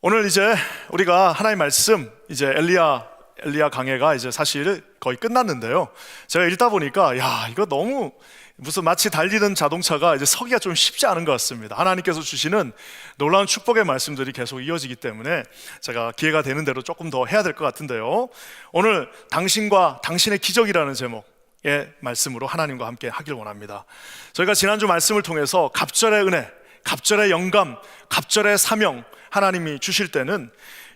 오늘 이제 우리가 하나님의 말씀 이제 엘리야 강해가 이제 사실 거의 끝났는데요. 제가 읽다 보니까 이거 너무 무슨 마치 달리는 자동차가 이제 서기가 좀 쉽지 않은 것 같습니다. 하나님께서 주시는 놀라운 축복의 말씀들이 계속 이어지기 때문에 제가 기회가 되는 대로 조금 더 해야 될 것 같은데요. 오늘 당신과 당신의 기적이라는 제목의 말씀으로 하나님과 함께 하길 원합니다. 저희가 지난주 말씀을 통해서 갑절의 은혜, 갑절의 영감, 갑절의 사명 하나님이 주실 때는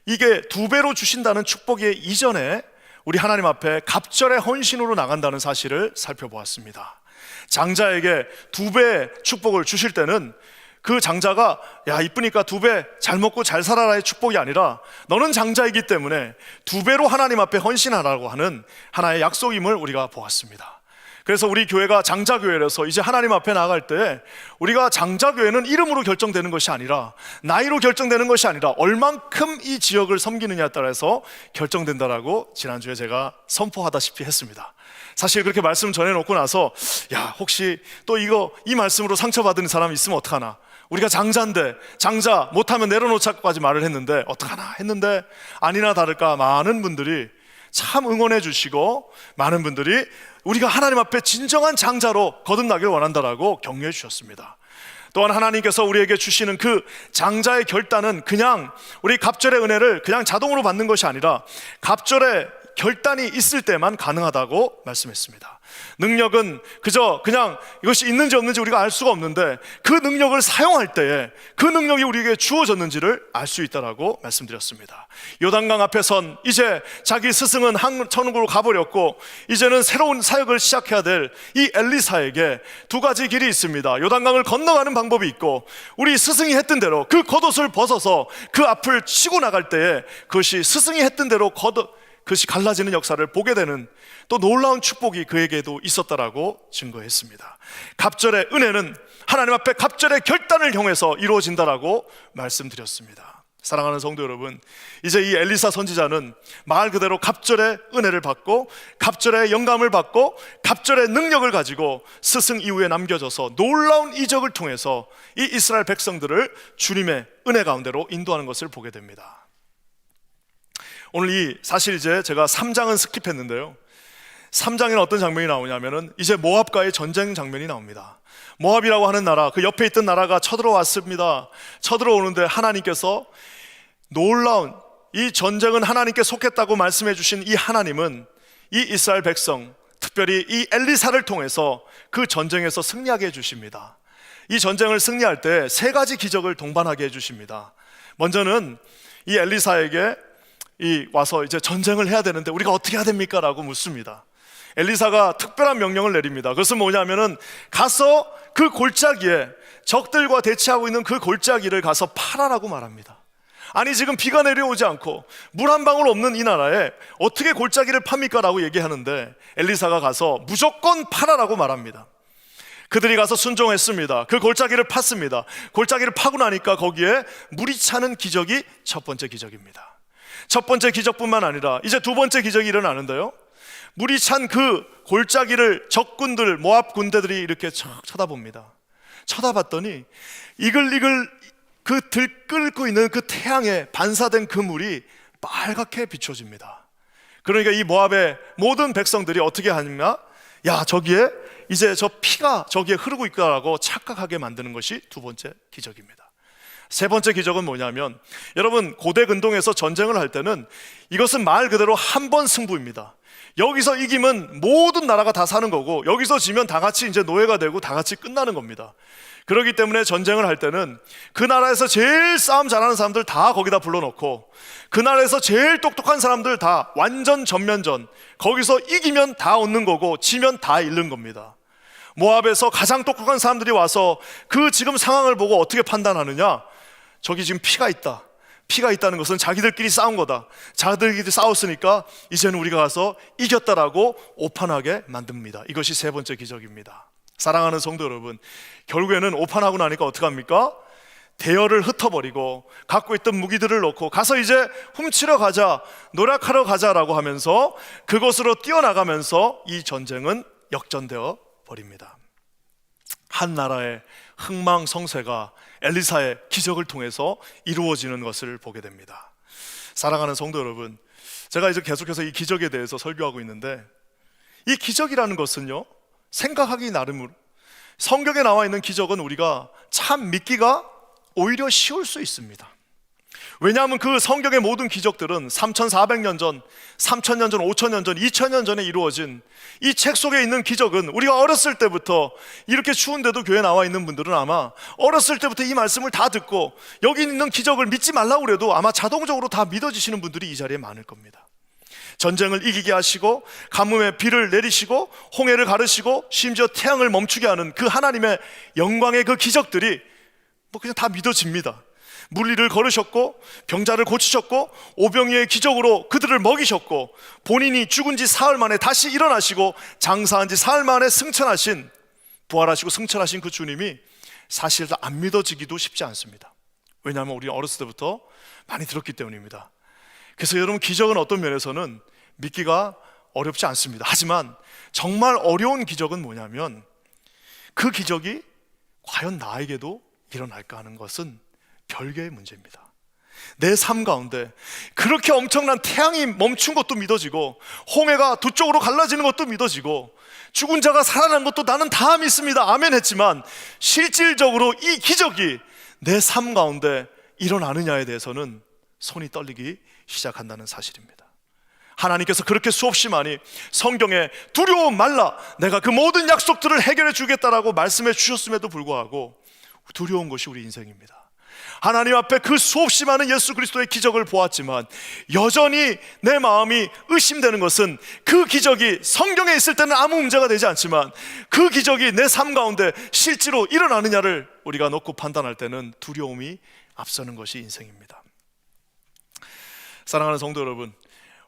이게 2배로 주신다는 축복의 이전에 우리 하나님 앞에 갑절의 헌신으로 나간다는 사실을 살펴보았습니다. 장자에게 2배의 축복을 주실 때는 그 장자가 이쁘니까 2배 잘 먹고 잘 살아라의 축복이 아니라 너는 장자이기 때문에 2배로 하나님 앞에 헌신하라고 하는 하나의 약속임을 우리가 보았습니다. 그래서 우리 교회가 장자교회라서 이제 하나님 앞에 나아갈 때 우리가 장자교회는 이름으로 결정되는 것이 아니라 나이로 결정되는 것이 아니라 얼만큼 이 지역을 섬기느냐에 따라서 결정된다라고 지난주에 제가 선포하다시피 했습니다. 사실 그렇게 말씀 전해놓고 나서 혹시 또 이 말씀으로 상처받은 사람이 있으면 어떡하나, 우리가 장자인데 장자 못하면 내려놓자까지 말을 했는데 어떡하나 했는데 아니나 다를까 많은 분들이 참 응원해 주시고 많은 분들이 우리가 하나님 앞에 진정한 장자로 거듭나길 원한다라고 격려해 주셨습니다. 또한 하나님께서 우리에게 주시는 그 장자의 결단은 그냥 우리 갑절의 은혜를 그냥 자동으로 받는 것이 아니라 갑절의 결단이 있을 때만 가능하다고 말씀했습니다. 능력은 그냥 이것이 있는지 없는지 우리가 알 수가 없는데 그 능력을 사용할 때에 그 능력이 우리에게 주어졌는지를 알 수 있다라고 말씀드렸습니다. 요단강 앞에 선 이제 자기 스승은 천국으로 가버렸고 이제는 새로운 사역을 시작해야 될 이 엘리사에게 2가지 길이 있습니다. 요단강을 건너가는 방법이 있고 우리 스승이 했던 대로 그 겉옷을 벗어서 그 앞을 치고 나갈 때에 그것이 스승이 했던 대로 그것이 갈라지는 역사를 보게 되는 또 놀라운 축복이 그에게도 있었다라고 증거했습니다. 갑절의 은혜는 하나님 앞에 갑절의 결단을 향해서 이루어진다라고 말씀드렸습니다. 사랑하는 성도 여러분, 이제 이 엘리사 선지자는 말 그대로 갑절의 은혜를 받고 갑절의 영감을 받고 갑절의 능력을 가지고 스승 이후에 남겨져서 놀라운 이적을 통해서 이 이스라엘 백성들을 주님의 은혜 가운데로 인도하는 것을 보게 됩니다. 오늘 사실 이제 제가 3장은 스킵했는데요. 3장에는 어떤 장면이 나오냐면은 이제 모압과의 전쟁 장면이 나옵니다. 모압이라고 하는 나라, 그 옆에 있던 나라가 쳐들어왔습니다. 쳐들어오는데 하나님께서 놀라운 이 전쟁은 하나님께 속했다고 말씀해 주신 이 하나님은 이 이스라엘 백성, 특별히 이 엘리사를 통해서 그 전쟁에서 승리하게 해주십니다. 이 전쟁을 승리할 때 3가지 기적을 동반하게 해주십니다. 먼저는 이 엘리사에게 와서 이제 전쟁을 해야 되는데 우리가 어떻게 해야 됩니까? 라고 묻습니다. 엘리사가 특별한 명령을 내립니다. 그것은 뭐냐면은 가서 그 골짜기에 적들과 대치하고 있는 그 골짜기를 가서 파라라고 말합니다. 아니 지금 비가 내려오지 않고 물 한 방울 없는 이 나라에 어떻게 골짜기를 팝니까? 라고 얘기하는데 엘리사가 가서 무조건 파라라고 말합니다. 그들이 가서 순종했습니다. 그 골짜기를 팠습니다. 골짜기를 파고 나니까 거기에 물이 차는 기적이 첫 번째 기적입니다. 첫 번째 기적뿐만 아니라 이제 2번째 기적이 일어나는데요, 물이 찬 그 골짜기를 적군들, 모압 군대들이 이렇게 쳐다봅니다. 쳐다봤더니 이글이글 그 들끓고 있는 그 태양에 반사된 그 물이 빨갛게 비춰집니다. 그러니까 이 모압의 모든 백성들이 어떻게 하냐, 저기에 이제 저 피가 저기에 흐르고 있다라고 착각하게 만드는 것이 2번째 기적입니다. 3번째 기적은 뭐냐면, 여러분 고대 근동에서 전쟁을 할 때는 이것은 말 그대로 한 번 승부입니다. 여기서 이기면 모든 나라가 다 사는 거고 여기서 지면 다 같이 이제 노예가 되고 다 같이 끝나는 겁니다. 그렇기 때문에 전쟁을 할 때는 그 나라에서 제일 싸움 잘하는 사람들 다 거기다 불러놓고 그 나라에서 제일 똑똑한 사람들 다 완전 전면전, 거기서 이기면 다 얻는 거고 지면 다 잃는 겁니다. 모압에서 가장 똑똑한 사람들이 와서 그 지금 상황을 보고 어떻게 판단하느냐, 저기 지금 피가 있다. 피가 있다는 것은 자기들끼리 싸운 거다. 자기들끼리 싸웠으니까 이제는 우리가 가서 이겼다라고 오판하게 만듭니다. 이것이 3번째 기적입니다. 사랑하는 성도 여러분, 결국에는 오판하고 나니까 어떡합니까? 대열을 흩어버리고 갖고 있던 무기들을 놓고 가서 이제 훔치러 가자, 노력하러 가자라고 하면서 그곳으로 뛰어나가면서 이 전쟁은 역전되어 버립니다. 한 나라의 흥망성쇠가 엘리사의 기적을 통해서 이루어지는 것을 보게 됩니다. 사랑하는 성도 여러분, 제가 이제 계속해서 이 기적에 대해서 설교하고 있는데, 이 기적이라는 것은요, 생각하기 나름으로 성경에 나와 있는 기적은 우리가 참 믿기가 오히려 쉬울 수 있습니다. 왜냐하면 그 성경의 모든 기적들은 3400년 전, 3000년 전, 5000년 전, 2000년 전에 이루어진 이 책 속에 있는 기적은 우리가 어렸을 때부터, 이렇게 추운데도 교회 나와 있는 분들은 아마 어렸을 때부터 이 말씀을 다 듣고 여기 있는 기적을 믿지 말라고 그래도 아마 자동적으로 다 믿어지시는 분들이 이 자리에 많을 겁니다. 전쟁을 이기게 하시고 가뭄에 비를 내리시고 홍해를 가르시고 심지어 태양을 멈추게 하는 그 하나님의 영광의 그 기적들이 그냥 다 믿어집니다. 물리를 걸으셨고 병자를 고치셨고 오병이의 기적으로 그들을 먹이셨고 본인이 죽은 지 사흘 만에 다시 일어나시고 장사한 지 사흘 만에 승천하신, 부활하시고 승천하신 그 주님이 사실 안 믿어지기도 쉽지 않습니다. 왜냐하면 우리 어렸을 때부터 많이 들었기 때문입니다. 그래서 여러분, 기적은 어떤 면에서는 믿기가 어렵지 않습니다. 하지만 정말 어려운 기적은 뭐냐면, 그 기적이 과연 나에게도 일어날까 하는 것은 별개의 문제입니다. 내 삶 가운데 그렇게 엄청난 태양이 멈춘 것도 믿어지고 홍해가 두 쪽으로 갈라지는 것도 믿어지고 죽은 자가 살아난 것도 나는 다 믿습니다. 아멘 했지만 실질적으로 이 기적이 내 삶 가운데 일어나느냐에 대해서는 손이 떨리기 시작한다는 사실입니다. 하나님께서 그렇게 수없이 많이 성경에 두려움 말라, 내가 그 모든 약속들을 해결해 주겠다라고 말씀해 주셨음에도 불구하고 두려운 것이 우리 인생입니다. 하나님 앞에 그 수없이 많은 예수 그리스도의 기적을 보았지만 여전히 내 마음이 의심되는 것은, 그 기적이 성경에 있을 때는 아무 문제가 되지 않지만 그 기적이 내 삶 가운데 실제로 일어나느냐를 우리가 놓고 판단할 때는 두려움이 앞서는 것이 인생입니다. 사랑하는 성도 여러분,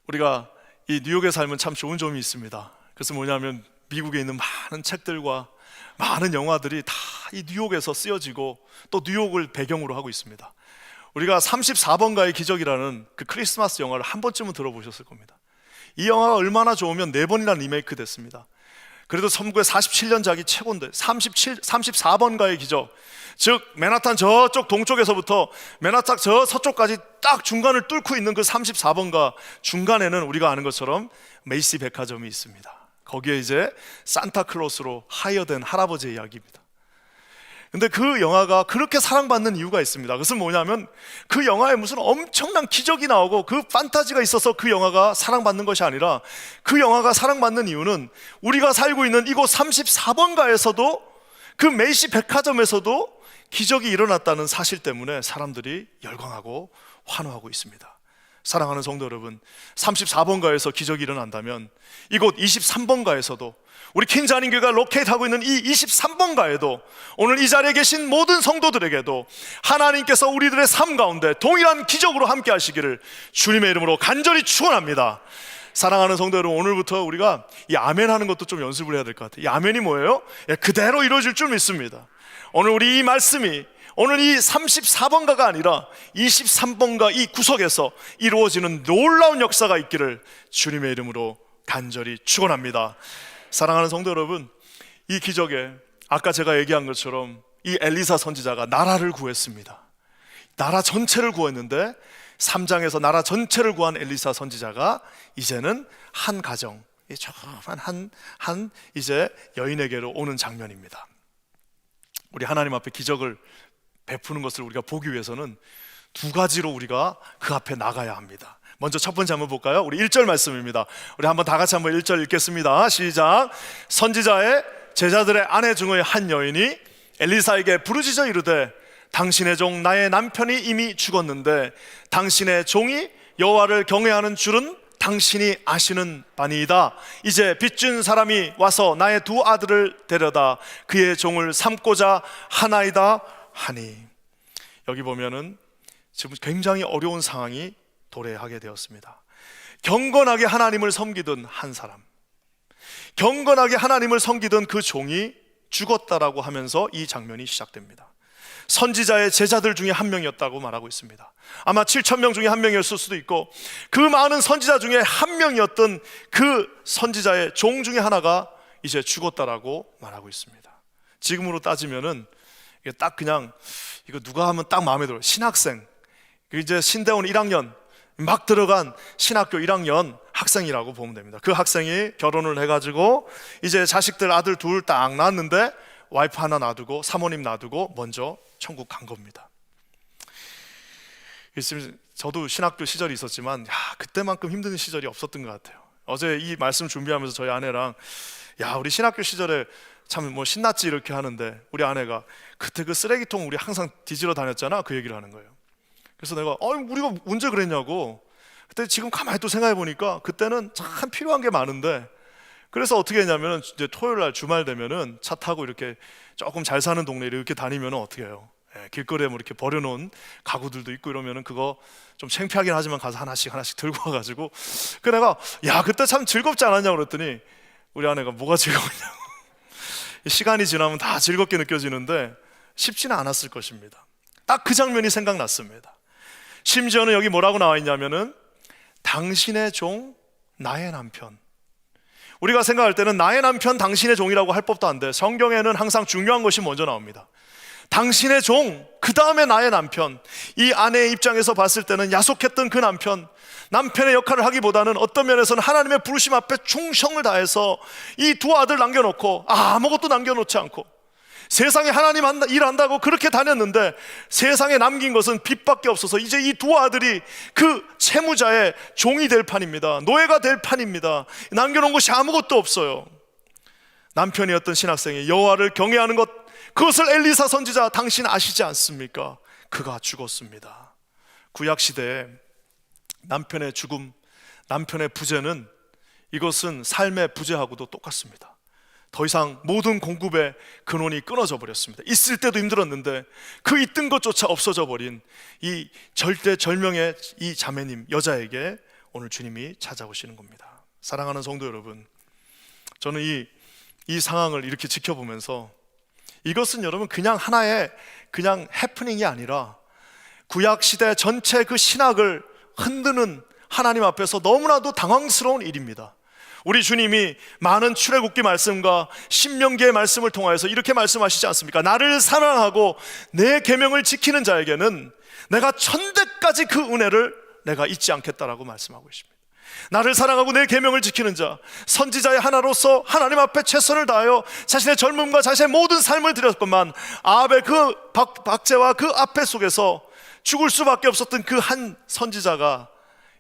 우리가 이 뉴욕에 살면 참 좋은 점이 있습니다. 그래서 뭐냐면, 미국에 있는 많은 책들과 많은 영화들이 다 이 뉴욕에서 쓰여지고 또 뉴욕을 배경으로 하고 있습니다. 우리가 34번가의 기적이라는 그 크리스마스 영화를 한 번쯤은 들어보셨을 겁니다. 이 영화가 얼마나 좋으면 4번이나 리메이크 됐습니다. 그래도 1947년작이 최고인데 34번가의 기적, 즉 맨하탄 저쪽 동쪽에서부터 맨하탄 저 서쪽까지 딱 중간을 뚫고 있는 그 34번가 중간에는 우리가 아는 것처럼 메이시 백화점이 있습니다. 거기에 이제 산타클로스로 하이어된 할아버지의 이야기입니다. 근데 그 영화가 그렇게 사랑받는 이유가 있습니다. 그것은 뭐냐면, 그 영화에 무슨 엄청난 기적이 나오고 그 판타지가 있어서 그 영화가 사랑받는 것이 아니라, 그 영화가 사랑받는 이유는 우리가 살고 있는 이곳 34번가에서도, 그 메이시 백화점에서도 기적이 일어났다는 사실 때문에 사람들이 열광하고 환호하고 있습니다. 사랑하는 성도 여러분, 34번가에서 기적이 일어난다면 이곳 23번가에서도, 우리 킨자님교회가 로케이트하고 있는 이 23번가에도, 오늘 이 자리에 계신 모든 성도들에게도 하나님께서 우리들의 삶 가운데 동일한 기적으로 함께 하시기를 주님의 이름으로 간절히 축원합니다. 사랑하는 성도 여러분, 오늘부터 우리가 이 아멘 하는 것도 좀 연습을 해야 될 것 같아요. 이 아멘이 뭐예요? 그대로 이루어질 줄 믿습니다. 오늘 우리 이 말씀이 오늘 이 34번가가 아니라 23번가 이 구석에서 이루어지는 놀라운 역사가 있기를 주님의 이름으로 간절히 축원합니다. 사랑하는 성도 여러분, 이 기적에 아까 제가 얘기한 것처럼 이 엘리사 선지자가 나라를 구했습니다. 나라 전체를 구했는데 3장에서 나라 전체를 구한 엘리사 선지자가 이제는 한 가정, 조그만 한 이제 여인에게로 오는 장면입니다. 우리 하나님 앞에 기적을 베푸는 것을 우리가 보기 위해서는 두 가지로 우리가 그 앞에 나가야 합니다. 먼저 첫 번째 한번 볼까요? 우리 1절 말씀입니다. 우리 한번 다 같이 한번 1절 읽겠습니다. 시작. 선지자의 제자들의 아내 중의 한 여인이 엘리사에게 부르짖어 이르되, 당신의 종 나의 남편이 이미 죽었는데 당신의 종이 여호와를 경외하는 줄은 당신이 아시는 바니이다. 이제 빚준 사람이 와서 나의 두 아들을 데려다 그의 종을 삼고자 하나이다 하니. 여기 보면은 지금 굉장히 어려운 상황이 도래하게 되었습니다. 경건하게 하나님을 섬기던 한 사람, 경건하게 하나님을 섬기던 그 종이 죽었다라고 하면서 이 장면이 시작됩니다. 선지자의 제자들 중에 한 명이었다고 말하고 있습니다. 아마 7,000명 중에 한 명이었을 수도 있고, 그 많은 선지자 중에 한 명이었던 그 선지자의 종 중에 하나가 이제 죽었다라고 말하고 있습니다. 지금으로 따지면은 이게 딱 그냥 이거 누가 하면 딱 마음에 들어요. 신학생, 이제 신대원 1학년 막 들어간 신학교 1학년 학생이라고 보면 됩니다. 그 학생이 결혼을 해가지고 이제 자식들 아들 둘 딱 낳았는데 와이프 하나 놔두고 사모님 놔두고 먼저 천국 간 겁니다. 저도 신학교 시절이 있었지만 그때만큼 힘든 시절이 없었던 것 같아요. 어제 이 말씀 준비하면서 저희 아내랑 우리 신학교 시절에 참 뭐 신났지 이렇게 하는데, 우리 아내가 그때 그 쓰레기통 우리 항상 뒤지러 다녔잖아, 그 얘기를 하는 거예요. 그래서 내가 우리가 언제 그랬냐고. 그때 지금 가만히 또 생각해 보니까 그때는 참 필요한 게 많은데, 그래서 어떻게 했냐면은 이제 토요일 날 주말 되면은 차 타고 이렇게 조금 잘 사는 동네를 이렇게 다니면은 어떻게 해요? 길거리에 뭐 이렇게 버려놓은 가구들도 있고 이러면은 그거 좀 창피하긴 하지만 가서 하나씩 들고 와가지고, 그 내가 그때 참 즐겁지 않았냐고 그랬더니 우리 아내가 뭐가 즐거웠냐고. 시간이 지나면 다 즐겁게 느껴지는데 쉽지는 않았을 것입니다. 딱 그 장면이 생각났습니다. 심지어는 여기 뭐라고 나와 있냐면은 당신의 종 나의 남편. 우리가 생각할 때는 나의 남편 당신의 종이라고 할 법도 한데, 성경에는 항상 중요한 것이 먼저 나옵니다. 당신의 종, 그 다음에 나의 남편. 이 아내의 입장에서 봤을 때는 야속했던 그 남편의 역할을 하기보다는 어떤 면에서는 하나님의 부르심 앞에 충성을 다해서 이 두 아들 남겨놓고 아무것도 남겨놓지 않고 세상에 하나님 일한다고 그렇게 다녔는데 세상에 남긴 것은 빚밖에 없어서 이제 이 두 아들이 그 채무자의 종이 될 판입니다. 노예가 될 판입니다. 남겨놓은 것이 아무것도 없어요. 남편이었던 신학생이 여호와를 경외하는 것, 그것을 엘리사 선지자 당신 아시지 않습니까? 그가 죽었습니다. 구약시대에 남편의 죽음, 남편의 부재는 이것은 삶의 부재하고도 똑같습니다. 더 이상 모든 공급의 근원이 끊어져 버렸습니다. 있을 때도 힘들었는데 그 있던 것조차 없어져 버린 이 절대절명의 이 자매님, 여자에게 오늘 주님이 찾아오시는 겁니다. 사랑하는 성도 여러분, 저는 이 상황을 이렇게 지켜보면서 이것은 여러분 그냥 하나의 해프닝이 아니라 구약시대 전체 그 신학을 흔드는 하나님 앞에서 너무나도 당황스러운 일입니다. 우리 주님이 많은 출애굽기 말씀과 신명기의 말씀을 통하여서 이렇게 말씀하시지 않습니까? 나를 사랑하고 내 계명을 지키는 자에게는 내가 천대까지 그 은혜를 내가 잊지 않겠다라고 말씀하고 있습니다. 나를 사랑하고 내 계명을 지키는 자, 선지자의 하나로서 하나님 앞에 최선을 다하여 자신의 젊음과 자신의 모든 삶을 드렸건만 아합의 그 박제와 그 앞에 속에서 죽을 수밖에 없었던 그 한 선지자가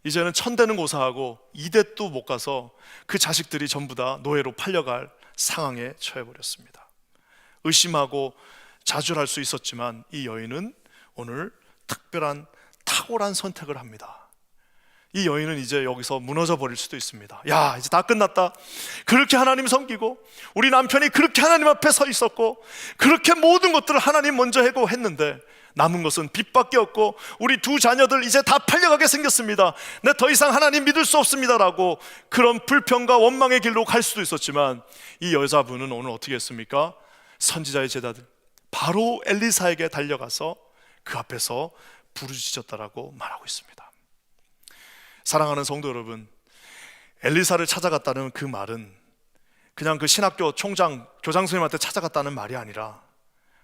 이제는 천대는 고사하고 2대도 못 가서 그 자식들이 전부 다 노예로 팔려갈 상황에 처해버렸습니다. 의심하고 자줄할 수 있었지만 이 여인은 오늘 특별한 탁월한 선택을 합니다. 이 여인은 이제 여기서 무너져 버릴 수도 있습니다. 이제 다 끝났다. 그렇게 하나님 섬기고 우리 남편이 그렇게 하나님 앞에 서 있었고 그렇게 모든 것들을 하나님 먼저 하고 했는데 남은 것은 빚밖에 없고 우리 두 자녀들 이제 다 팔려가게 생겼습니다. 내 더 이상 하나님 믿을 수 없습니다라고 그런 불평과 원망의 길로 갈 수도 있었지만 이 여자분은 오늘 어떻게 했습니까? 선지자의 제자들 바로 엘리사에게 달려가서 그 앞에서 부르짖었다라고 말하고 있습니다. 사랑하는 성도 여러분, 엘리사를 찾아갔다는 그 말은 그냥 그 신학교 총장 교장 선생님한테 찾아갔다는 말이 아니라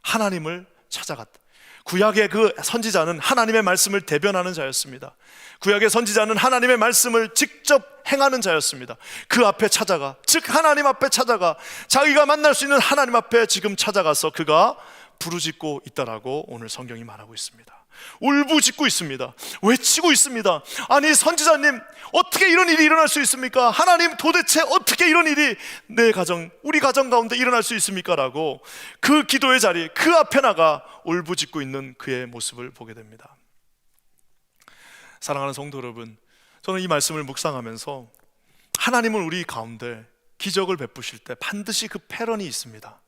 하나님을 찾아갔다. 구약의 그 선지자는 하나님의 말씀을 대변하는 자였습니다. 구약의 선지자는 하나님의 말씀을 직접 행하는 자였습니다. 그 앞에 찾아가, 즉 하나님 앞에 찾아가 자기가 만날 수 있는 하나님 앞에 지금 찾아가서 그가 부르짖고 있다라고 오늘 성경이 말하고 있습니다. 울부짖고 있습니다. 외치고 있습니다. 아니 선지자님, 어떻게 이런 일이 일어날 수 있습니까? 하나님, 도대체 어떻게 이런 일이 내 가정, 우리 가정 가운데 일어날 수 있습니까? 라고 그 기도의 자리, 그 앞에 나가 울부짖고 있는 그의 모습을 보게 됩니다. 사랑하는 성도 여러분, 저는 이 말씀을 묵상하면서 하나님은 우리 가운데 기적을 베푸실 때 반드시 그 패런이 있습니다.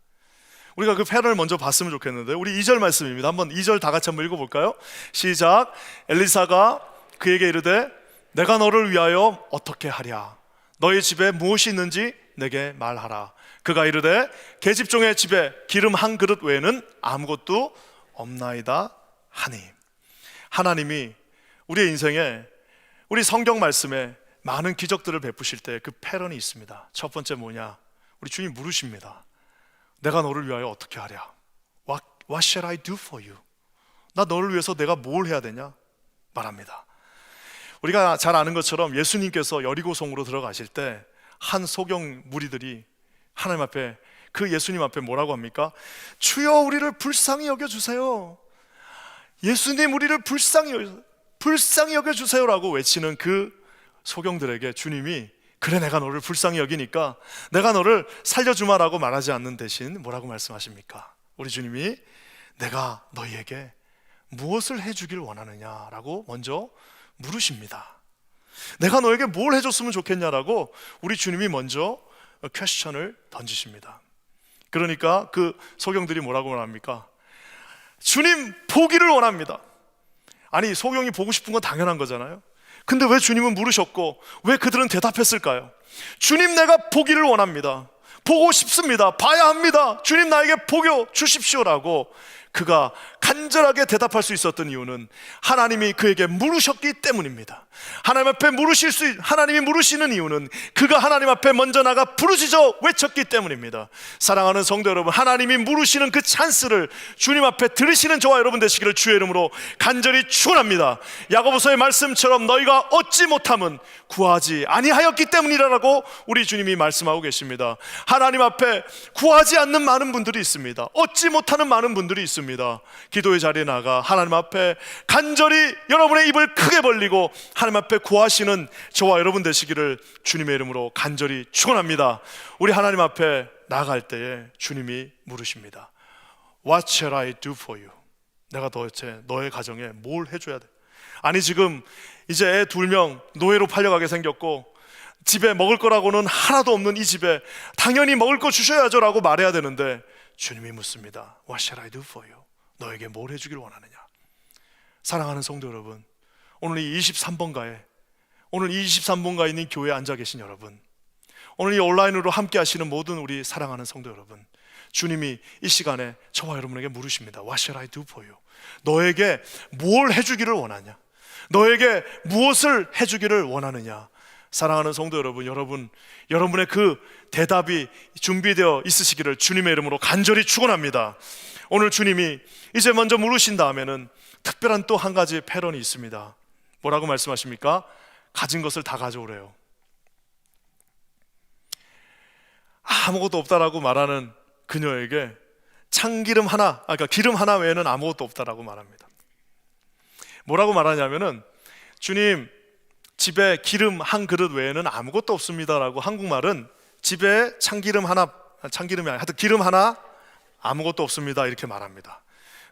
우리가 그 패런을 먼저 봤으면 좋겠는데, 우리 2절 말씀입니다. 한번 2절 다 같이 한번 읽어볼까요? 시작. 엘리사가 그에게 이르되 내가 너를 위하여 어떻게 하랴? 너의 집에 무엇이 있는지 내게 말하라. 그가 이르되 계집종의 집에 기름 한 그릇 외에는 아무것도 없나이다 하니. 하나님이 우리의 인생에, 우리 성경 말씀에 많은 기적들을 베푸실 때 그 패런이 있습니다. 첫 번째 뭐냐? 우리 주님 물으십니다. 내가 너를 위하여 어떻게 하랴? What shall I do for you? 나 너를 위해서 내가 뭘 해야 되냐? 말합니다. 우리가 잘 아는 것처럼 예수님께서 여리고성으로 들어가실 때 한 소경 무리들이 하나님 앞에, 그 예수님 앞에 뭐라고 합니까? 주여 우리를 불쌍히 여겨주세요. 예수님 우리를 불쌍히 여겨주세요라고 외치는 그 소경들에게 주님이, 그래 내가 너를 불쌍히 여기니까 내가 너를 살려주마라고 말하지 않는 대신 뭐라고 말씀하십니까? 우리 주님이 내가 너희에게 무엇을 해주길 원하느냐라고 먼저 물으십니다. 내가 너에게 뭘 해줬으면 좋겠냐라고 우리 주님이 먼저 퀘스천을 던지십니다. 그러니까 그 소경들이 뭐라고 말합니까? 주님 보기를 원합니다. 아니, 소경이 보고 싶은 건 당연한 거잖아요. 근데 왜 주님은 물으셨고 왜 그들은 대답했을까요? 주님 내가 보기를 원합니다. 보고 싶습니다. 봐야 합니다. 주님 나에게 보여 주십시오라고 그가 간절하게 대답할 수 있었던 이유는 하나님이 그에게 물으셨기 때문입니다. 하나님이 물으시는 이유는 그가 하나님 앞에 먼저 나가 부르짖어 외쳤기 때문입니다. 사랑하는 성도 여러분, 하나님이 물으시는 그 찬스를 주님 앞에 들으시는 저와 여러분 되시기를 주의 이름으로 간절히 축원합니다. 야고보서의 말씀처럼 너희가 얻지 못함은 구하지 아니하였기 때문이라고 우리 주님이 말씀하고 계십니다. 하나님 앞에 구하지 않는 많은 분들이 있습니다. 얻지 못하는 많은 분들이 있습니다. 기도의 자리에 나가 하나님 앞에 간절히 여러분의 입을 크게 벌리고 하나님 앞에 구하시는 저와 여러분 되시기를 주님의 이름으로 간절히 축원합니다. 우리 하나님 앞에 나아갈 때에 주님이 물으십니다. What shall I do for you? 내가 도대체 너의 가정에 뭘 해줘야 돼? 아니 지금 이제 애 2명 노예로 팔려가게 생겼고 집에 먹을 거라고는 하나도 없는 이 집에 당연히 먹을 거 주셔야죠 라고 말해야 되는데 주님이 묻습니다. What shall I do for you? 너에게 뭘 해주길 원하느냐? 사랑하는 성도 여러분, 오늘 이 23번가에 있는 교회에 앉아 계신 여러분, 오늘 이 온라인으로 함께 하시는 모든 우리 사랑하는 성도 여러분, 주님이 이 시간에 저와 여러분에게 물으십니다. What shall I do for you? 너에게 뭘 해주기를 원하냐? 너에게 무엇을 해주기를 원하느냐? 사랑하는 성도 여러분, 여러분의 그 대답이 준비되어 있으시기를 주님의 이름으로 간절히 축원합니다. 오늘 주님이 이제 먼저 물으신 다음에는 특별한 또 한 가지 패런이 있습니다. 뭐라고 말씀하십니까? 가진 것을 다 가져오래요. 아무것도 없다라고 말하는 그녀에게 참기름 하나, 그러니까 기름 하나 외에는 아무것도 없다라고 말합니다. 뭐라고 말하냐면은 주님 집에 기름 한 그릇 외에는 아무것도 없습니다라고, 한국말은 집에 참기름이 아니라 하여튼 기름 하나 아무것도 없습니다 이렇게 말합니다.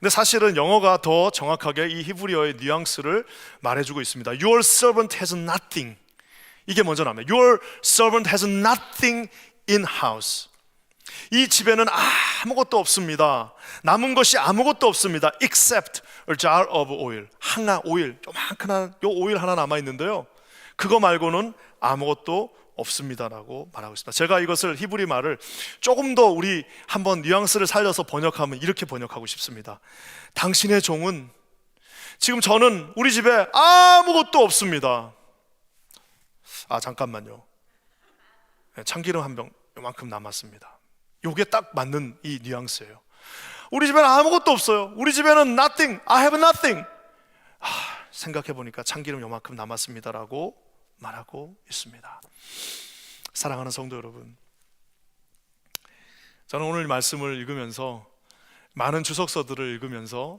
근데 사실은 영어가 더 정확하게 이 히브리어의 뉘앙스를 말해주고 있습니다. Your servant has nothing. 이게 먼저 나옵니다. Your servant has nothing in house. 이 집에는 아무것도 없습니다. 남은 것이 아무것도 없습니다. Except a jar of oil. 오일, 요만한 요 오일 하나 남아 있는데요. 그거 말고는 아무것도 없습니다라고 말하고 있습니다. 제가 이것을 히브리 말을 조금 더 우리 한번 뉘앙스를 살려서 번역하면 이렇게 번역하고 싶습니다. 당신의 종은 지금 저는 우리 집에 아무것도 없습니다. 잠깐만요. 참기름 한 병 요만큼 남았습니다. 요게 딱 맞는 이 뉘앙스예요. 우리 집에는 아무것도 없어요. 우리 집에는 nothing, I have nothing. 생각해보니까 참기름 요만큼 남았습니다라고 말하고 있습니다. 사랑하는 성도 여러분, 저는 오늘 말씀을 읽으면서, 많은 주석서들을 읽으면서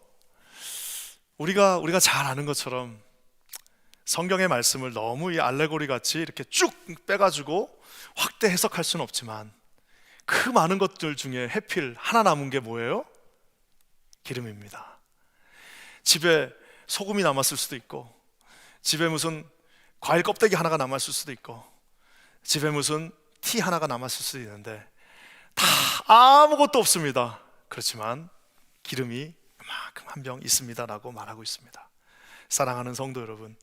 우리가 잘 아는 것처럼 성경의 말씀을 너무 이 알레고리 같이 이렇게 쭉 빼가지고 확대 해석할 수는 없지만 그 많은 것들 중에 해필 하나 남은 게 뭐예요? 기름입니다. 집에 소금이 남았을 수도 있고, 집에 무슨 과일 껍데기 하나가 남았을 수도 있고, 집에 무슨 티 하나가 남았을 수도 있는데 다 아무것도 없습니다. 그렇지만 기름이 이만큼 한 병 있습니다라고 말하고 있습니다. 사랑하는 성도 여러분,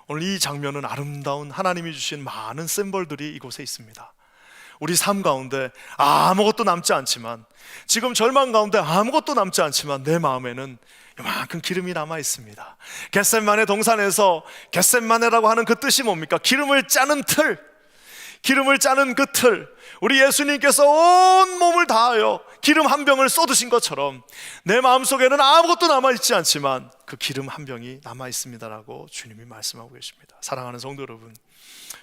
오늘 이 장면은 아름다운 하나님이 주신 많은 심볼들이 이곳에 있습니다. 우리 삶 가운데 아무것도 남지 않지만, 지금 절망 가운데 아무것도 남지 않지만 내 마음에는 이만큼 기름이 남아 있습니다. 겟셋마네 동산에서 겟셋마네라고 하는 그 뜻이 뭡니까? 기름을 짜는 틀, 기름을 짜는 그 틀. 우리 예수님께서 온 몸을 다하여 기름 한 병을 쏟으신 것처럼 내 마음속에는 아무것도 남아있지 않지만 그 기름 한 병이 남아있습니다라고 주님이 말씀하고 계십니다. 사랑하는 성도 여러분,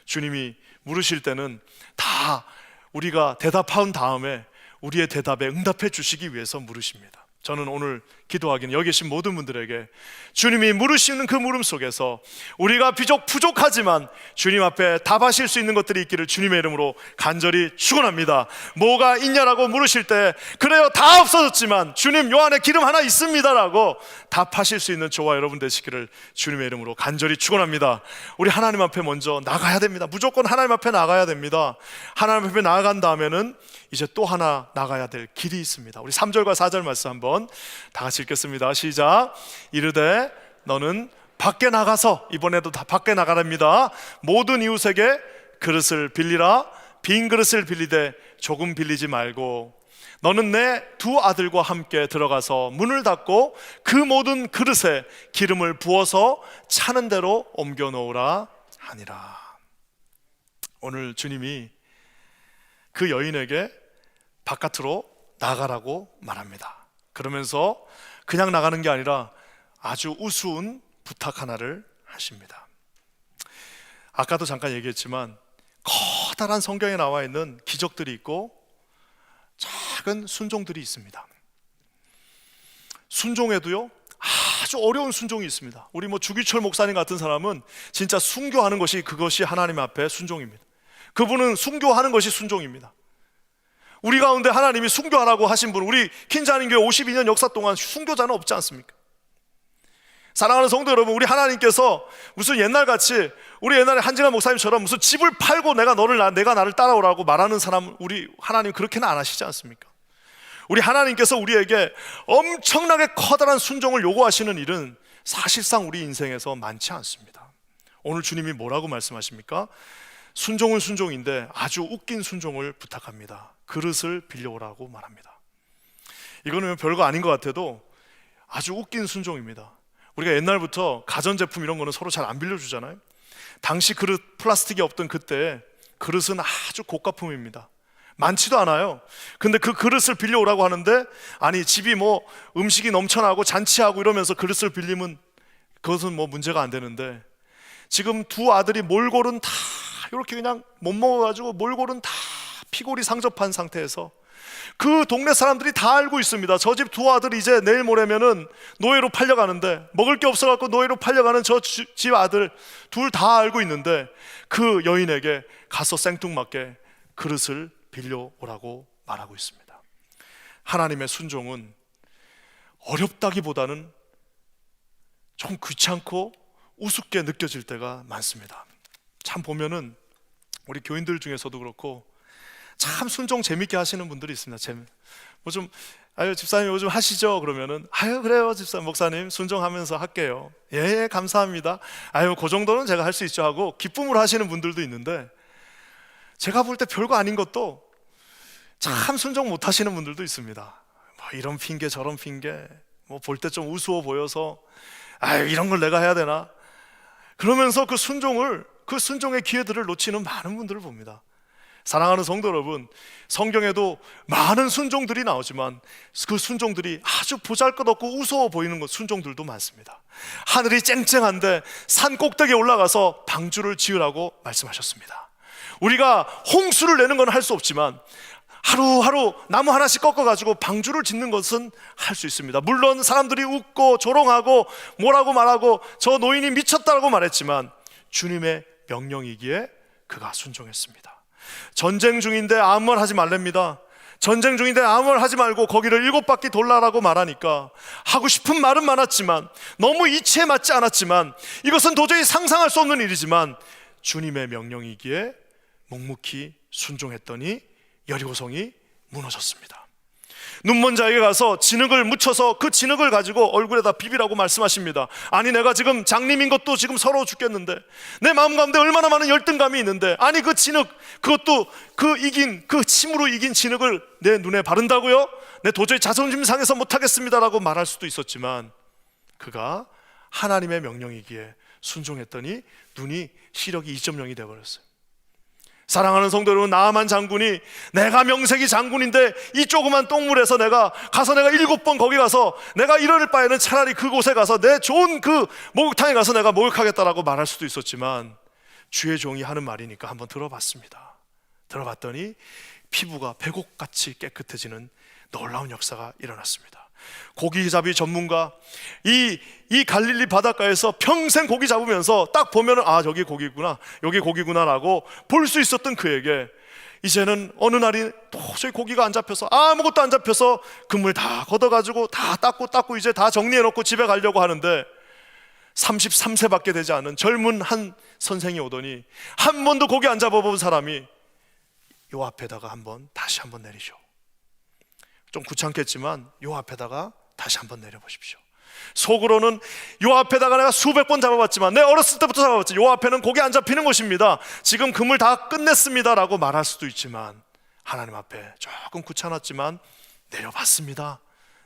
주님이 물으실 때는 다 우리가 대답한 다음에 우리의 대답에 응답해 주시기 위해서 물으십니다. 저는 오늘 기도하기는 여기 계신 모든 분들에게 주님이 물으시는 그 물음 속에서 우리가 비록 부족하지만 주님 앞에 답하실 수 있는 것들이 있기를 주님의 이름으로 간절히 축원합니다. 뭐가 있냐라고 물으실 때 그래요, 다 없어졌지만 주님 요 안에 기름 하나 있습니다라고 답하실 수 있는 저와 여러분 되시기를 주님의 이름으로 간절히 축원합니다. 우리 하나님 앞에 먼저 나가야 됩니다. 무조건 하나님 앞에 나가야 됩니다. 하나님 앞에 나아간 다음에는 이제 또 하나 나가야 될 길이 있습니다. 우리 3절과 4절 말씀 한번 다 같이 읽겠습니다. 시작. 이르되 너는 밖에 나가서, 이번에도 다 밖에 나가랍니다. 모든 이웃에게 그릇을 빌리라. 빈 그릇을 빌리되 조금 빌리지 말고 너는 내 두 아들과 함께 들어가서 문을 닫고 그 모든 그릇에 기름을 부어서 차는 대로 옮겨 놓으라 하니라. 오늘 주님이 그 여인에게 바깥으로 나가라고 말합니다. 그러면서 그냥 나가는 게 아니라 아주 우스운 부탁 하나를 하십니다. 아까도 잠깐 얘기했지만 커다란 성경에 나와 있는 기적들이 있고 작은 순종들이 있습니다. 순종에도요 아주 어려운 순종이 있습니다. 우리 주기철 목사님 같은 사람은 진짜 순교하는 것이, 그것이 하나님 앞에 순종입니다. 그분은 순교하는 것이 순종입니다. 우리 가운데 하나님이 순교하라고 하신 분, 우리 킨자님교회 52년 역사 동안 순교자는 없지 않습니까? 사랑하는 성도 여러분, 우리 하나님께서 무슨 옛날같이 우리 옛날에 한진아 목사님처럼 무슨 집을 팔고 내가 나를 따라오라고 말하는 사람, 우리 하나님 그렇게는 안 하시지 않습니까? 우리 하나님께서 우리에게 엄청나게 커다란 순종을 요구하시는 일은 사실상 우리 인생에서 많지 않습니다. 오늘 주님이 뭐라고 말씀하십니까? 순종은 순종인데 아주 웃긴 순종을 부탁합니다. 그릇을 빌려오라고 말합니다. 이거는 별거 아닌 것 같아도 아주 웃긴 순종입니다. 우리가 옛날부터 가전제품 이런 거는 서로 잘 안 빌려주잖아요. 당시 그릇 플라스틱이 없던 그때 그릇은 아주 고가품입니다. 많지도 않아요. 근데 그 그릇을 빌려오라고 하는데, 아니 집이 음식이 넘쳐나고 잔치하고 이러면서 그릇을 빌리면 그것은 문제가 안 되는데, 지금 두 아들이 몰골은 다 이렇게 그냥 못 먹어가지고 몰골은 다 피골이 상접한 상태에서 그 동네 사람들이 다 알고 있습니다. 저 집 두 아들이 이제 내일 모레면은 노예로 팔려가는데, 먹을 게 없어갖고 노예로 팔려가는 저 집 아들 둘 다 알고 있는데 그 여인에게 가서 생뚱맞게 그릇을 빌려오라고 말하고 있습니다. 하나님의 순종은 어렵다기보다는 좀 귀찮고 우습게 느껴질 때가 많습니다. 참 보면은 우리 교인들 중에서도 그렇고 참 순종 재밌게 하시는 분들이 있습니다. 집사님 요즘 하시죠? 그러면은 그래요 집사님, 목사님 순종하면서 할게요. 예, 감사합니다. 그 정도는 제가 할 수 있죠 하고 기쁨으로 하시는 분들도 있는데, 제가 볼 때 별거 아닌 것도 참 순종 못 하시는 분들도 있습니다. 이런 핑계 저런 핑계, 볼 때 좀 우스워 보여서 이런 걸 내가 해야 되나, 그러면서 그 순종의 기회들을 놓치는 많은 분들을 봅니다. 사랑하는 성도 여러분, 성경에도 많은 순종들이 나오지만 그 순종들이 아주 보잘것없고 우스워 보이는 순종들도 많습니다. 하늘이 쨍쨍한데 산 꼭대기에 올라가서 방주를 지으라고 말씀하셨습니다. 우리가 홍수를 내는 건 할 수 없지만 하루하루 나무 하나씩 꺾어가지고 방주를 짓는 것은 할 수 있습니다. 물론 사람들이 웃고 조롱하고 뭐라고 말하고 저 노인이 미쳤다고 말했지만 주님의 명령이기에 그가 순종했습니다. 전쟁 중인데 아무 말 하지 말랍니다. 전쟁 중인데 아무 말 하지 말고 거기를 7바퀴 돌라라고 말하니까 하고 싶은 말은 많았지만, 너무 이치에 맞지 않았지만, 이것은 도저히 상상할 수 없는 일이지만 주님의 명령이기에 묵묵히 순종했더니 여리고성이 무너졌습니다. 눈먼 자에게 가서 진흙을 묻혀서 그 진흙을 가지고 얼굴에다 비비라고 말씀하십니다. 아니 내가 지금 장님인 것도 지금 서러워 죽겠는데, 내 마음 가운데 얼마나 많은 열등감이 있는데, 아니 그 진흙, 그것도 그 침으로 이긴 진흙을 내 눈에 바른다고요? 내 도저히 자존심 상해서 못하겠습니다라고 말할 수도 있었지만, 그가 하나님의 명령이기에 순종했더니 눈이 시력이 2.0이 되어버렸어요. 사랑하는 성도 여러분, 나아만 장군이 내가 명색이 장군인데 이 조그만 똥물에서 내가 7번 거기 가서 내가 이럴 바에는 차라리 그곳에 가서 내 좋은 그 목욕탕에 가서 내가 목욕하겠다라고 말할 수도 있었지만, 주의 종이 하는 말이니까 한번 들어봤습니다. 들어봤더니 피부가 백옥같이 깨끗해지는 놀라운 역사가 일어났습니다. 고기잡이 전문가, 이 갈릴리 바닷가에서 평생 고기 잡으면서 딱 보면은 아, 저기 고기구나, 여기 고기구나라고 볼 수 있었던 그에게 이제는 어느 날이 도저히 고기가 안 잡혀서, 아무것도 안 잡혀서 그물 다 걷어가지고 다 닦고 이제 다 정리해놓고 집에 가려고 하는데 33세밖에 되지 않은 젊은 한 선생이 오더니, 한 번도 고기 안 잡아본 사람이 요 앞에다가 다시 한번 내리죠. 좀 귀찮겠지만 요 앞에다가 다시 한번 내려보십시오. 속으로는 요 앞에다가 내가 수백 번 잡아봤지만, 내 어렸을 때부터 잡아봤지, 요 앞에는 고기 안 잡히는 곳입니다, 지금 그물 다 끝냈습니다 라고 말할 수도 있지만, 하나님 앞에 조금 귀찮았지만 내려봤습니다.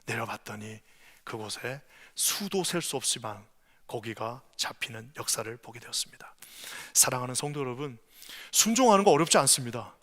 내려봤더니 그곳에 수도 셀 수 없지만 고기가 잡히는 역사를 보게 되었습니다. 사랑하는 성도 여러분, 순종하는 거 어렵지 않습니다.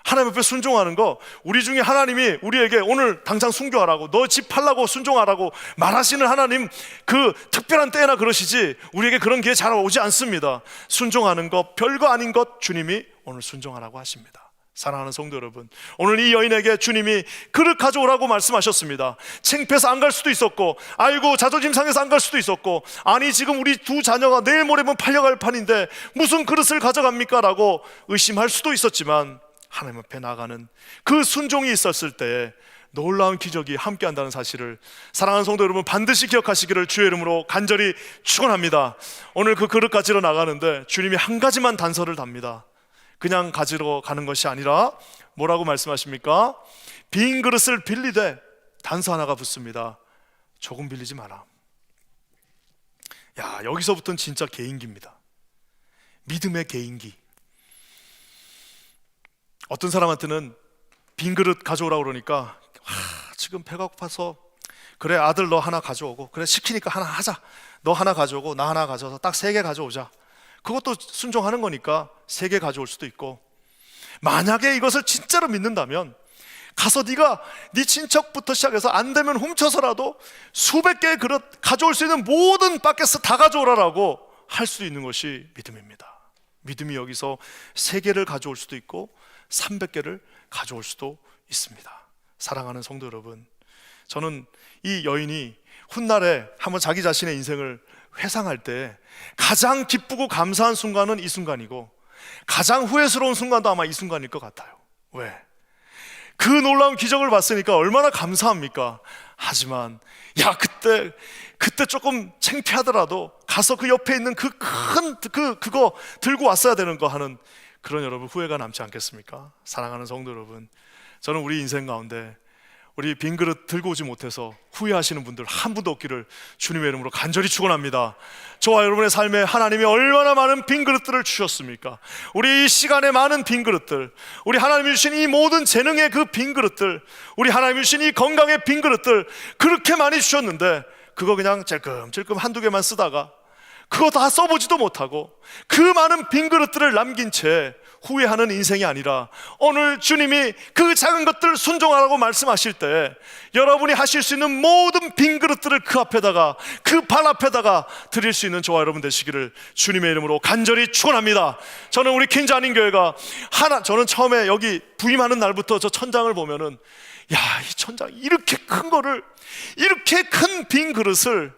하나님 앞에 순종하는 거, 우리 중에 하나님이 우리에게 오늘 당장 순교하라고, 너 집 팔라고 순종하라고 말하시는 하나님, 그 특별한 때나 그러시지 우리에게 그런 기회 잘 오지 않습니다. 순종하는 거 별거 아닌 것 주님이 오늘 순종하라고 하십니다. 사랑하는 성도 여러분, 오늘 이 여인에게 주님이 그릇 가져오라고 말씀하셨습니다. 창피해서 안 갈 수도 있었고, 아이고 자존심 상해서 안 갈 수도 있었고, 아니 지금 우리 두 자녀가 내일 모레면 팔려갈 판인데 무슨 그릇을 가져갑니까? 라고 의심할 수도 있었지만, 하나님 앞에 나가는 그 순종이 있었을 때에 놀라운 기적이 함께한다는 사실을 사랑하는 성도 여러분, 반드시 기억하시기를 주의 이름으로 간절히 축원합니다. 오늘 그 그릇 가지러 나가는데 주님이 한 가지만 단서를 답니다. 그냥 가지러 가는 것이 아니라 뭐라고 말씀하십니까? 빈 그릇을 빌리되 단서 하나가 붙습니다. 조금 빌리지 마라. 야, 여기서부터는 진짜 개인기입니다. 믿음의 개인기. 어떤 사람한테는 빈 그릇 가져오라고 그러니까 지금 배가 고파서, 그래 아들 너 하나 가져오고, 그래 시키니까 하나 하자, 너 하나 가져오고 나 하나 가져와서 딱 3개 가져오자. 그것도 순종하는 거니까 3개 가져올 수도 있고, 만약에 이것을 진짜로 믿는다면 가서 네가 네 친척부터 시작해서 안 되면 훔쳐서라도 수백 개의 그릇 가져올 수 있는 모든 바켓스 다 가져오라라고 할 수 있는 것이 믿음입니다. 믿음이 여기서 3개를 가져올 수도 있고 300개를 가져올 수도 있습니다. 사랑하는 성도 여러분, 저는 이 여인이 훗날에 한번 자기 자신의 인생을 회상할 때 가장 기쁘고 감사한 순간은 이 순간이고, 가장 후회스러운 순간도 아마 이 순간일 것 같아요. 왜? 그 놀라운 기적을 봤으니까 얼마나 감사합니까? 하지만 야, 그때 조금 창피하더라도 가서 그 옆에 있는 그거 들고 왔어야 되는 거 하는 그런 여러분 후회가 남지 않겠습니까? 사랑하는 성도 여러분, 저는 우리 인생 가운데 우리 빈 그릇 들고 오지 못해서 후회하시는 분들 한 분도 없기를 주님의 이름으로 간절히 축원합니다. 저와 여러분의 삶에 하나님이 얼마나 많은 빈 그릇들을 주셨습니까? 우리 이 시간에 많은 빈 그릇들, 우리 하나님이 주신 이 모든 재능의 그 빈 그릇들, 우리 하나님이 주신 이 건강의 빈 그릇들 그렇게 많이 주셨는데, 그거 그냥 찔끔찔끔 한두 개만 쓰다가 그거 다 써보지도 못하고 그 많은 빈 그릇들을 남긴 채 후회하는 인생이 아니라, 오늘 주님이 그 작은 것들 순종하라고 말씀하실 때 여러분이 하실 수 있는 모든 빈 그릇들을 그 앞에다가, 그 발 앞에다가 드릴 수 있는 저와 여러분 되시기를 주님의 이름으로 간절히 축원합니다. 저는 우리 퀸즈 안인교회가 저는 처음에 여기 부임하는 날부터 저 천장을 보면은, 야, 이 천장 이렇게 큰 거를, 이렇게 큰 빈 그릇을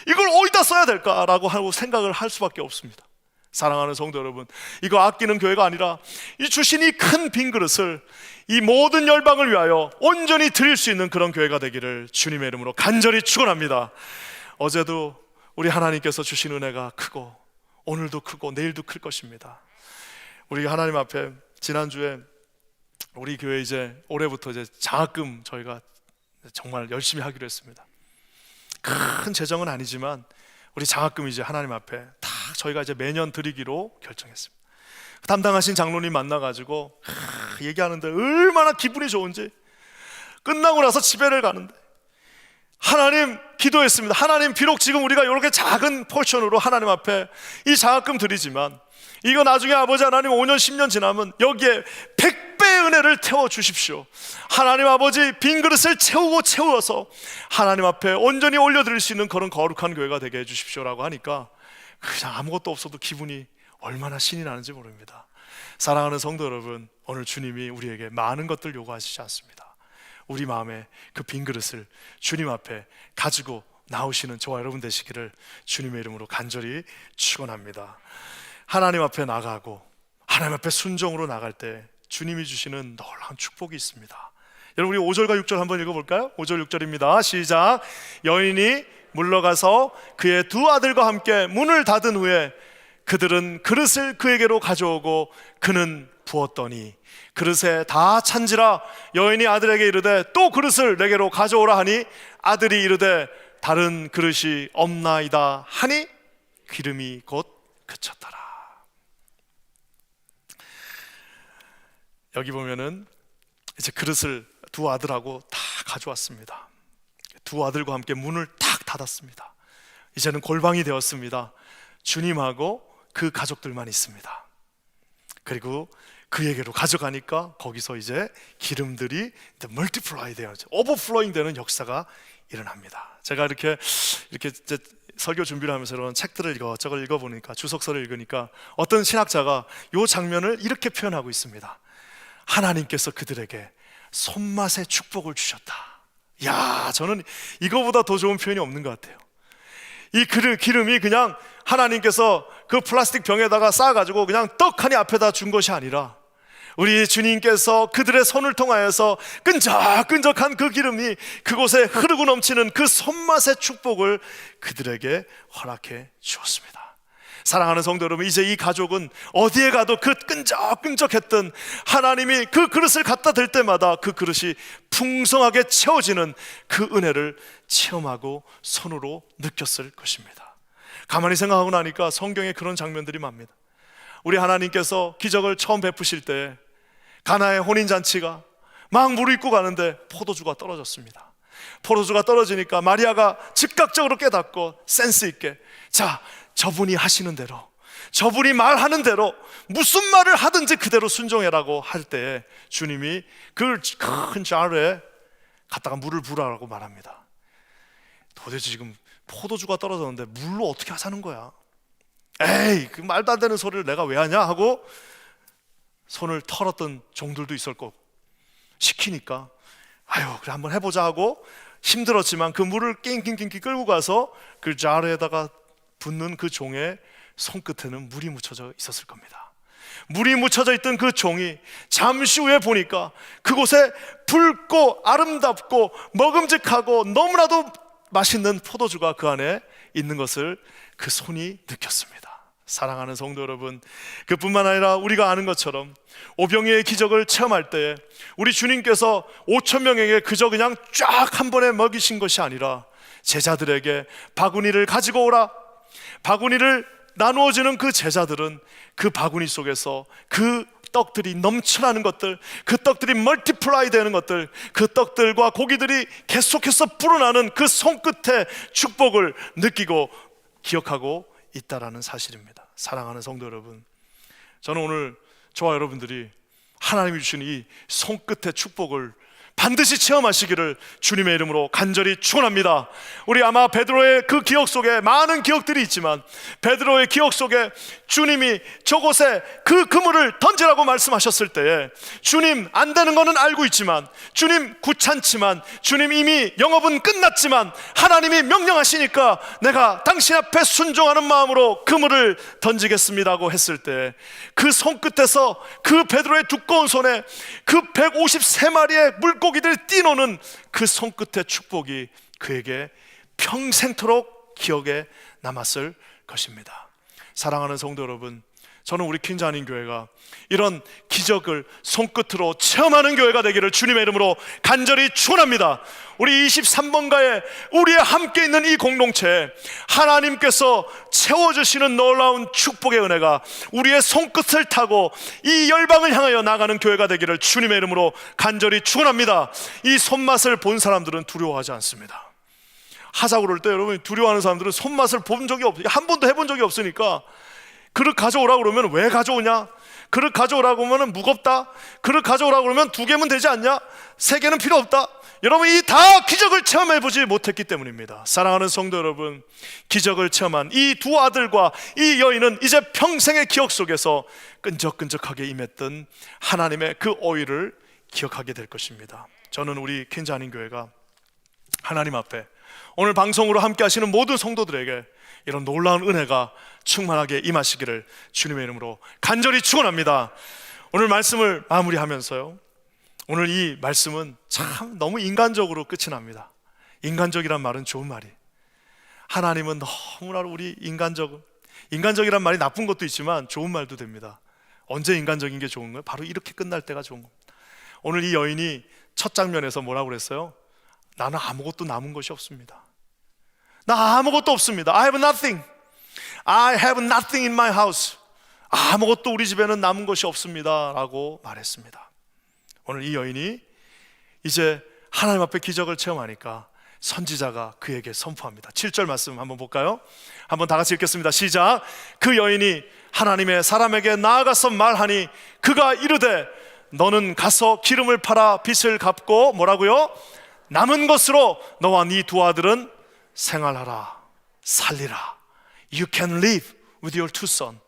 이걸 어디다 써야 될까라고 하고 생각을 할 수밖에 없습니다. 사랑하는 성도 여러분, 이거 아끼는 교회가 아니라 이 주신 이 큰 빈 그릇을 이 모든 열방을 위하여 온전히 드릴 수 있는 그런 교회가 되기를 주님의 이름으로 간절히 축원합니다. 어제도 우리 하나님께서 주신 은혜가 크고 오늘도 크고 내일도 클 것입니다. 우리 하나님 앞에 지난주에 우리 교회 이제 올해부터 이제 장학금 저희가 정말 열심히 하기로 했습니다. 큰 재정은 아니지만 우리 장학금 이제 하나님 앞에 다 저희가 이제 매년 드리기로 결정했습니다. 담당하신 장로님 만나가지고 얘기하는데 얼마나 기분이 좋은지, 끝나고 나서 집에를 가는데 하나님 기도했습니다. 하나님, 비록 지금 우리가 이렇게 작은 포션으로 하나님 앞에 이 장학금 드리지만 이거 나중에 아버지 하나님 5년 10년 지나면 여기에 100배의 은혜를 태워주십시오. 하나님 아버지, 빈 그릇을 채워서 하나님 앞에 온전히 올려드릴 수 있는 그런 거룩한 교회가 되게 해주십시오라고 하니까 그냥 아무것도 없어도 기분이 얼마나 신이 나는지 모릅니다. 사랑하는 성도 여러분, 오늘 주님이 우리에게 많은 것들 요구하시지 않습니다. 우리 마음에 그 빈 그릇을 주님 앞에 가지고 나오시는 저와 여러분 되시기를 주님의 이름으로 간절히 축원합니다. 하나님 앞에 나가고 하나님 앞에 순종으로 나갈 때 주님이 주시는 놀라운 축복이 있습니다. 여러분, 우리 5절과 6절 한번 읽어볼까요? 5절 6절입니다. 시작. 여인이 물러가서 그의 두 아들과 함께 문을 닫은 후에 그들은 그릇을 그에게로 가져오고 그는 부었더니 그릇에 다 찬지라. 여인이 아들에게 이르되 또 그릇을 내게로 가져오라 하니 아들이 이르되 다른 그릇이 없나이다 하니 기름이 곧 그쳤더라. 여기 보면은 이제 그릇을 두 아들하고 다 가져왔습니다. 두 아들과 함께 문을 탁 닫았습니다. 이제는 골방이 되었습니다. 주님하고 그 가족들만 있습니다. 그리고 그에게로 가져가니까 거기서 이제 기름들이 멀티플라이 되어 오버플로잉 되는 역사가 일어납니다. 제가 이렇게 이제 설교 준비를 하면서 이런 책들을 이것저것 읽어보니까, 주석서를 읽으니까 어떤 신학자가 이 장면을 이렇게 표현하고 있습니다. 하나님께서 그들에게 손맛의 축복을 주셨다. 야, 저는 이거보다 더 좋은 표현이 없는 것 같아요. 이 기름이 그냥 하나님께서 그 플라스틱 병에다가 쌓아가지고 그냥 떡하니 앞에다 준 것이 아니라 우리 주님께서 그들의 손을 통하여서 끈적끈적한 그 기름이 그곳에 흐르고 넘치는 그 손맛의 축복을 그들에게 허락해 주었습니다. 사랑하는 성도 여러분, 이제 이 가족은 어디에 가도 그 끈적끈적했던 하나님이 그 그릇을 갖다 댈 때마다 그 그릇이 풍성하게 채워지는 그 은혜를 체험하고 손으로 느꼈을 것입니다. 가만히 생각하고 나니까 성경에 그런 장면들이 많습니다. 우리 하나님께서 기적을 처음 베푸실 때 가나의 혼인잔치가 막 무르익고 가는데 포도주가 떨어졌습니다. 포도주가 떨어지니까 마리아가 즉각적으로 깨닫고 센스 있게, 자, 저분이 하시는 대로, 저분이 말하는 대로 무슨 말을 하든지 그대로 순종해라고 할 때 주님이 그 큰 자루에 갖다가 물을 부으라고 말합니다. 도대체 지금 포도주가 떨어졌는데 물로 어떻게 하자는 거야? 에이, 그 말도 안 되는 소리를 내가 왜 하냐 하고 손을 털었던 종들도 있을 거고, 시키니까 아유 그래 한번 해보자 하고 힘들었지만 그 물을 낑낑낑낑 끌고 가서 그 자루에다가 붓는 그 종의 손끝에는 물이 묻혀져 있었을 겁니다. 물이 묻혀져 있던 그 종이 잠시 후에 보니까 그곳에 붉고 아름답고 먹음직하고 너무나도 맛있는 포도주가 그 안에 있는 것을 그 손이 느꼈습니다. 사랑하는 성도 여러분, 그뿐만 아니라 우리가 아는 것처럼 오병이의 기적을 체험할 때에 우리 주님께서 5천 명에게 그저 그냥 쫙 한 번에 먹이신 것이 아니라 제자들에게 바구니를 가지고 오라, 바구니를 나누어주는 그 제자들은 그 바구니 속에서 그 떡들이 넘쳐나는 것들, 그 떡들이 멀티플라이 되는 것들, 그 떡들과 고기들이 계속해서 불어나는 그 손끝의 축복을 느끼고 기억하고 있다라는 사실입니다. 사랑하는 성도 여러분, 저는 오늘 저와 여러분들이 하나님이 주신 이 손끝의 축복을 반드시 체험하시기를 주님의 이름으로 간절히 축원합니다. 우리 아마 베드로의 그 기억 속에 많은 기억들이 있지만 베드로의 기억 속에 주님이 저곳에 그 그물을 던지라고 말씀하셨을 때에 주님 안 되는 거는 알고 있지만, 주님 귀찮지만, 주님 이미 영업은 끝났지만 하나님이 명령하시니까 내가 당신 앞에 순종하는 마음으로 그물을 던지겠습니다고 했을 때 그 손끝에서 그 베드로의 두꺼운 손에 그 153마리의 물고기들이 뛰노는 그 손끝의 축복이 그에게 평생토록 기억에 남았을 것입니다. 사랑하는 성도 여러분, 저는 우리 퀸자님 교회가 이런 기적을 손끝으로 체험하는 교회가 되기를 주님의 이름으로 간절히 축원합니다. 우리 23번가에 우리의 함께 있는 이 공동체에 하나님께서 채워주시는 놀라운 축복의 은혜가 우리의 손끝을 타고 이 열방을 향하여 나가는 교회가 되기를 주님의 이름으로 간절히 축원합니다. 이 손맛을 본 사람들은 두려워하지 않습니다. 하자고 그럴 때 여러분, 두려워하는 사람들은 손맛을 본 적이 한 번도 해본 적이 없으니까 그릇 가져오라고 그러면 왜 가져오냐? 그릇 가져오라고 하면 무겁다. 그릇 가져오라고 그러면 2개면 되지 않냐? 3개는 필요 없다. 여러분, 이 다 기적을 체험해보지 못했기 때문입니다. 사랑하는 성도 여러분, 기적을 체험한 이 두 아들과 이 여인은 이제 평생의 기억 속에서 끈적끈적하게 임했던 하나님의 그 오일을 기억하게 될 것입니다. 저는 우리 퀸즈 한인교회가 하나님 앞에 오늘 방송으로 함께 하시는 모든 성도들에게 이런 놀라운 은혜가 충만하게 임하시기를 주님의 이름으로 간절히 축원합니다. 오늘 말씀을 마무리하면서요, 오늘 이 말씀은 참 너무 인간적으로 끝이 납니다. 인간적이란 말은 좋은 말이, 하나님은 너무나 우리 인간적이란 말이 나쁜 것도 있지만 좋은 말도 됩니다. 언제 인간적인 게 좋은 거예요? 바로 이렇게 끝날 때가 좋은 겁니다. 오늘 이 여인이 첫 장면에서 뭐라고 그랬어요? 나는 아무것도 남은 것이 없습니다. 나 아무것도 없습니다. I have nothing. I have nothing in my house. 아무것도 우리 집에는 남은 것이 없습니다 라고 말했습니다. 오늘 이 여인이 이제 하나님 앞에 기적을 체험하니까 선지자가 그에게 선포합니다. 7절 말씀 한번 볼까요? 한번 다 같이 읽겠습니다. 시작. 그 여인이 하나님의 사람에게 나아가서 말하니 그가 이르되 너는 가서 기름을 팔아 빚을 갚고 뭐라고요? 남은 것으로 너와 네 두 아들은 생활하라, 살리라. You can live with your two sons.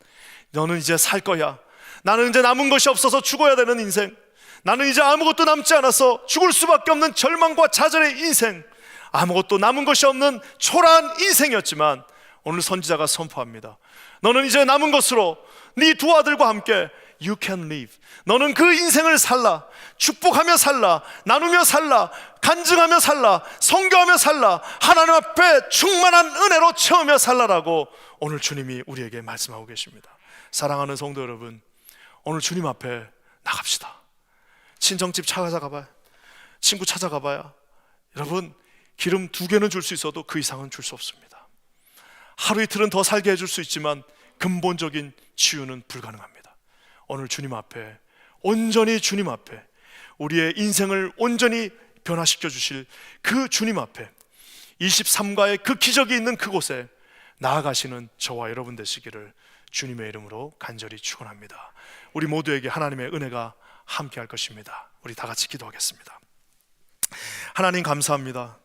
너는 이제 살 거야. 나는 이제 남은 것이 없어서 죽어야 되는 인생, 나는 이제 아무것도 남지 않아서 죽을 수밖에 없는 절망과 좌절의 인생, 아무것도 남은 것이 없는 초라한 인생이었지만 오늘 선지자가 선포합니다. 너는 이제 남은 것으로 네 두 아들과 함께 You can live. 너는 그 인생을 살라. 축복하며 살라. 나누며 살라. 간증하며 살라. 선교하며 살라. 하나님 앞에 충만한 은혜로 채우며 살라라고 오늘 주님이 우리에게 말씀하고 계십니다. 사랑하는 성도 여러분, 오늘 주님 앞에 나갑시다. 친정집 찾아가봐야, 친구 찾아가봐야 여러분, 기름 2개는 줄 수 있어도 그 이상은 줄 수 없습니다. 하루 이틀은 더 살게 해줄 수 있지만 근본적인 치유는 불가능합니다. 오늘 주님 앞에, 온전히 주님 앞에, 우리의 인생을 온전히 변화시켜 주실 그 주님 앞에, 23가의 그 기적이 있는 그곳에 나아가시는 저와 여러분 되시기를 주님의 이름으로 간절히 축원합니다. 우리 모두에게 하나님의 은혜가 함께 할 것입니다. 우리 다 같이 기도하겠습니다. 하나님 감사합니다.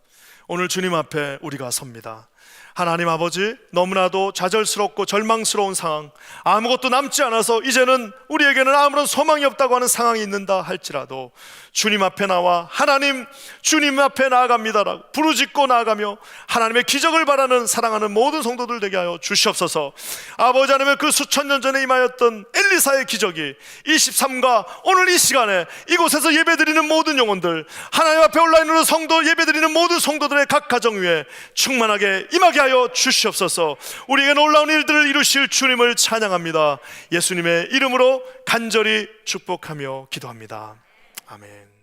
오늘 주님 앞에 우리가 섭니다. 하나님 아버지, 너무나도 좌절스럽고 절망스러운 상황, 아무것도 남지 않아서 이제는 우리에게는 아무런 소망이 없다고 하는 상황이 있는다 할지라도 주님 앞에 나와 하나님, 주님 앞에 나아갑니다라고 부르짖고 나아가며 하나님의 기적을 바라는 사랑하는 모든 성도들 되게 하여 주시옵소서. 아버지 하나님의 그 수천 년 전에 임하였던 엘리사의 기적이 23가 오늘 이 시간에 이곳에서 예배드리는 모든 영혼들, 하나님 앞에 온라인으로 성도 예배드리는 모든 성도들의 각 가정 위에 충만하게 임하게 하여 주시옵소서. 우리에게 놀라운 일들을 이루실 주님을 찬양합니다. 예수님의 이름으로 간절히 축복하며 기도합니다. 아멘.